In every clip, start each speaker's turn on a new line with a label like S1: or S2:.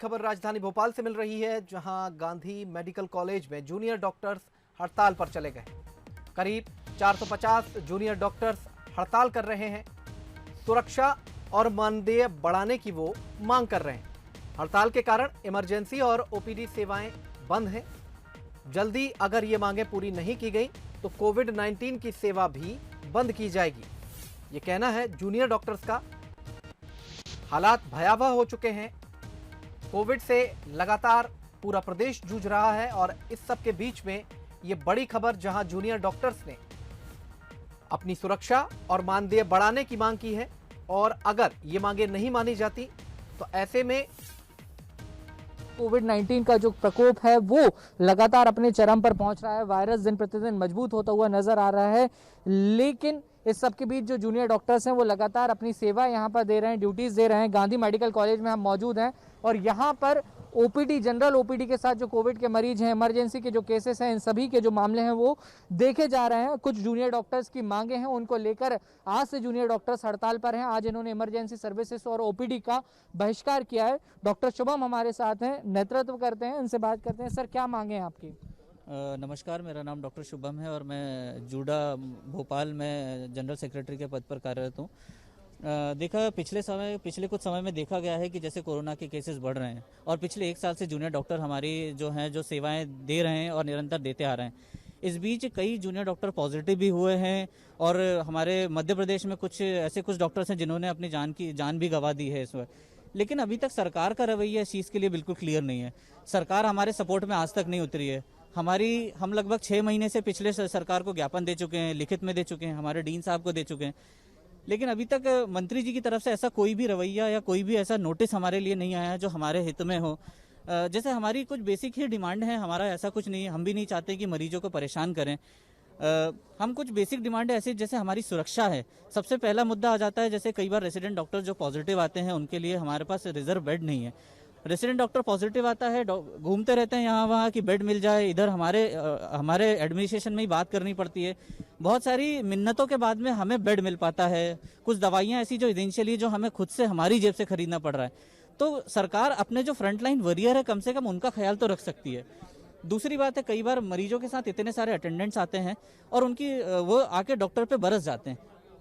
S1: खबर राजधानी भोपाल से मिल रही है, जहां गांधी मेडिकल कॉलेज में जूनियर डॉक्टर्स हड़ताल पर चले गए। करीब 450 जूनियर डॉक्टर्स हड़ताल कर रहे हैं। सुरक्षा और मानदेय बढ़ाने की वो मांग कर रहे हैं। हड़ताल के कारण इमरजेंसी और ओपीडी सेवाएं बंद हैं। जल्दी अगर ये मांगें पूरी नहीं की गई तो कोविड-19 की सेवा भी बंद की जाएगी, ये कहना है जूनियर डॉक्टर्स का। हालात भयावह हो चुके हैं। कोविड से लगातार पूरा प्रदेश जूझ रहा है और इस सब के बीच में ये बड़ी खबर, जहां जूनियर डॉक्टर्स ने अपनी सुरक्षा और मानदेय बढ़ाने की मांग की है और अगर ये मांगे नहीं मानी जाती तो ऐसे में
S2: कोविड-19 का जो प्रकोप है वो लगातार अपने चरम पर पहुंच रहा है। वायरस दिन प्रतिदिन मजबूत होता हुआ नजर आ रहा है, लेकिन इस सब के बीच जो जूनियर डॉक्टर्स हैं वो लगातार अपनी सेवा यहाँ पर दे रहे हैं, ड्यूटीज दे रहे हैं। गांधी मेडिकल कॉलेज में हम मौजूद हैं और यहाँ पर ओपीडी, जनरल ओपीडी के साथ जो कोविड के मरीज हैं, इमरजेंसी के जो केसेस हैं, इन सभी के जो मामले हैं वो देखे जा रहे हैं। कुछ जूनियर डॉक्टर्स की मांगे हैं, उनको लेकर आज से जूनियर डॉक्टर्स हड़ताल पर हैं। आज इन्होंने इमरजेंसी सर्विसेज और ओपीडी का बहिष्कार किया है। डॉक्टर शुभम हमारे साथ हैं, नेतृत्व करते हैं, इनसे बात करते हैं। सर, क्या मांगे हैं आपकी?
S3: नमस्कार, मेरा नाम डॉक्टर शुभम है और मैं जूडा भोपाल में जनरल सेक्रेटरी के पद पर कार्यरत हूँ। देखा पिछले कुछ समय में देखा गया है कि जैसे कोरोना के केसेस बढ़ रहे हैं और पिछले एक साल से जूनियर डॉक्टर हमारी जो सेवाएं दे रहे हैं और निरंतर देते आ रहे हैं। इस बीच कई जूनियर डॉक्टर पॉजिटिव भी हुए हैं और हमारे मध्य प्रदेश में कुछ डॉक्टर्स हैं जिन्होंने अपनी जान भी गंवा दी है इस वक्त। लेकिन अभी तक सरकार का रवैया इस चीज़ के लिए बिल्कुल क्लियर नहीं है। सरकार हमारे सपोर्ट में आज तक नहीं उतरी है। हम लगभग 6 महीने से पिछले सरकार को ज्ञापन दे चुके हैं, लिखित में दे चुके हैं, हमारे डीन साहब को दे चुके हैं, लेकिन अभी तक मंत्री जी की तरफ से ऐसा कोई भी रवैया या कोई भी ऐसा नोटिस हमारे लिए नहीं आया जो हमारे हित में हो। जैसे हमारी कुछ बेसिक ही डिमांड है, हमारा ऐसा कुछ नहीं है, हम भी नहीं चाहते कि मरीजों को परेशान करें। हम कुछ बेसिक डिमांड है ऐसी, जैसे हमारी सुरक्षा है। सबसे पहला मुद्दा आ जाता है, जैसे कई बार रेसिडेंट डॉक्टर जो पॉजिटिव आते हैं उनके लिए हमारे पास रिजर्व बेड नहीं है। रेसिडेंट डॉक्टर पॉजिटिव आता है, घूमते रहते हैं यहाँ वहाँ कि बेड मिल जाए। इधर हमारे एडमिनिस्ट्रेशन में ही बात करनी पड़ती है। बहुत सारी मिन्नतों के बाद में हमें बेड मिल पाता है। कुछ दवाइयाँ ऐसी जो इनिशियली जो हमें खुद से हमारी जेब से खरीदना पड़ रहा है। तो सरकार अपने जो फ्रंटलाइन वॉरियर है कम से कम उनका ख्याल तो रख सकती है। दूसरी बात है, कई बार मरीजों के साथ इतने सारे अटेंडेंट्स आते हैं और वो आके डॉक्टर पे बरस जाते हैं,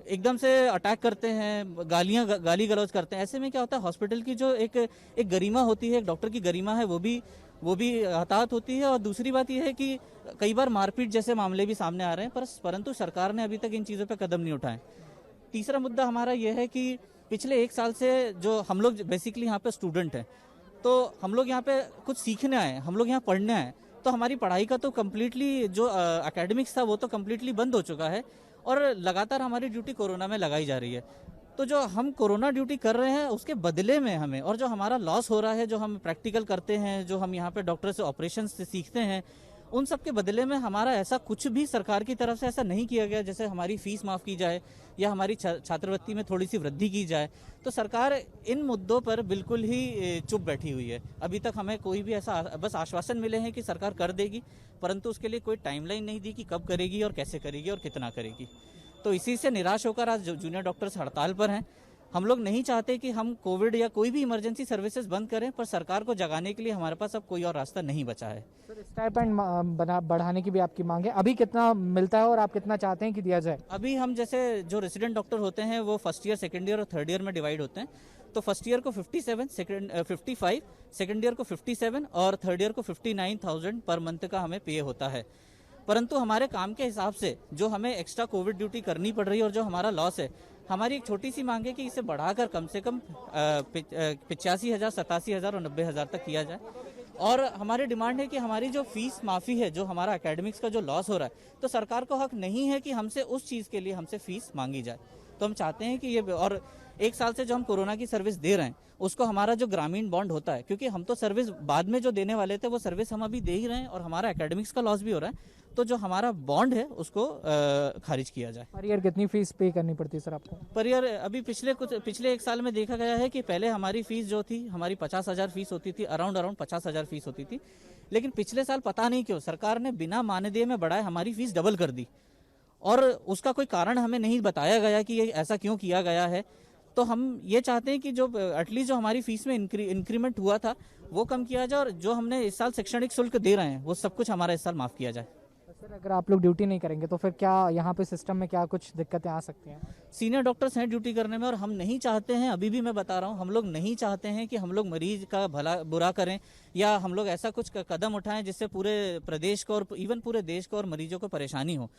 S3: एकदम से अटैक करते हैं, गाली गलौज करते हैं। ऐसे में क्या होता है, हॉस्पिटल की जो एक गरिमा होती है, एक डॉक्टर की गरिमा है, वो भी हताहत होती है। और दूसरी बात यह है कि कई बार मारपीट जैसे मामले भी सामने आ रहे हैं, परंतु सरकार ने अभी तक इन चीज़ों पर कदम नहीं उठाए। तीसरा मुद्दा हमारा यह है कि पिछले 1 साल से जो हम लोग बेसिकली यहाँ पे स्टूडेंट हैं, तो हम लोग यहाँ पे कुछ सीखने आए, हम लोग यहाँ पढ़ने आए, तो हमारी पढ़ाई का तो कम्प्लीटली जो एकेडमिक्स था वो तो कम्प्लीटली बंद हो चुका है और लगातार हमारी ड्यूटी कोरोना में लगाई जा रही है। तो जो हम कोरोना ड्यूटी कर रहे हैं उसके बदले में हमें, और जो हमारा लॉस हो रहा है, जो हम प्रैक्टिकल करते हैं, जो हम यहाँ पे डॉक्टर से ऑपरेशन से सीखते हैं, उन सब के बदले में हमारा ऐसा कुछ भी सरकार की तरफ से ऐसा नहीं किया गया। जैसे हमारी फीस माफ़ की जाए या हमारी छात्रवृत्ति में थोड़ी सी वृद्धि की जाए, तो सरकार इन मुद्दों पर बिल्कुल ही चुप बैठी हुई है। अभी तक हमें कोई भी ऐसा बस आश्वासन मिले हैं कि सरकार कर देगी, परंतु उसके लिए कोई टाइमलाइन नहीं दी कि कब करेगी और कैसे करेगी और कितना करेगी। तो इसी से निराश होकर आज जूनियर डॉक्टर्स हड़ताल पर हैं। हम लोग नहीं चाहते कि हम कोविड या कोई भी इमरजेंसी सर्विसेज बंद करें, पर सरकार को जगाने के लिए हमारे पास अब कोई और रास्ता नहीं बचा है।
S2: सर, स्टाइपेंड बढ़ाने की भी आपकी मांग है। अभी कितना मिलता है और आप कितना चाहते हैं कि दिया जाए?
S3: अभी हम जैसे जो रेसिडेंट डॉक्टर होते हैं वो फर्स्ट ईयर, सेकेंड ईयर और थर्ड ईयर में डिवाइड होते हैं। तो फर्स्ट ईयर को 57, 55, सेकेंड ईयर को 57 और थर्ड ईयर को 59,000 पर मंथ का हमें पे होता है। परंतु हमारे काम के हिसाब से जो हमें एक्स्ट्रा कोविड ड्यूटी करनी पड़ रही है और जो हमारा लॉस है, हमारी एक छोटी सी मांग है कि इसे बढ़ाकर कम से कम 85,000, 87,000 और 90,000 तक किया जाए। और हमारी डिमांड है कि हमारी जो फीस माफ़ी है, जो हमारा एकेडमिक्स का जो लॉस हो रहा है, तो सरकार को हक नहीं है कि हमसे उस चीज़ के लिए हमसे फीस मांगी जाए। तो हम चाहते हैं कि ये, और 1 साल से जो हम कोरोना की सर्विस दे रहे हैं उसको हमारा जो ग्रामीण बॉन्ड होता है, क्योंकि हम तो सर्विस बाद में जो देने वाले थे वो सर्विस हम अभी दे ही रहे हैं और हमारा एकेडमिक्स का लॉस भी हो रहा है, तो जो हमारा बॉन्ड है उसको खारिज किया जाए।
S2: पर ईयर कितनी फीस पे करनी पड़ती है सर आपको?
S3: पर ईयर अभी पिछले 1 साल में देखा गया है कि पहले हमारी फीस जो थी, हमारी 50,000 फीस होती थी, अराउंड 50,000 फीस होती थी। लेकिन पिछले साल पता नहीं क्यों सरकार ने बिना मानदेय में बढ़ाए हमारी फीस डबल कर दी और उसका कोई कारण हमें नहीं बताया गया कि ये ऐसा क्यों किया गया है। तो हम ये चाहते हैं कि जो एटलीस्ट जो हमारी फीस में इंक्रीमेंट हुआ था वो कम किया जाए, और जो हमने इस साल शैक्षणिक शुल्क दे रहे हैं वो सब कुछ हमारा इस साल माफ़ किया जाए।
S2: सर अगर आप लोग ड्यूटी नहीं करेंगे तो फिर क्या यहाँ पे सिस्टम में क्या कुछ दिक्कतें आ सकती हैं?
S3: सीनियर डॉक्टर्स हैं ड्यूटी करने में, और हम नहीं चाहते हैं, अभी भी मैं बता रहा हूँ, हम लोग नहीं चाहते हैं कि हम लोग मरीज का भला बुरा करें या हम लोग ऐसा कुछ कदम उठाएं जिससे पूरे प्रदेश को और इवन पूरे देश को और मरीजों को परेशानी हो।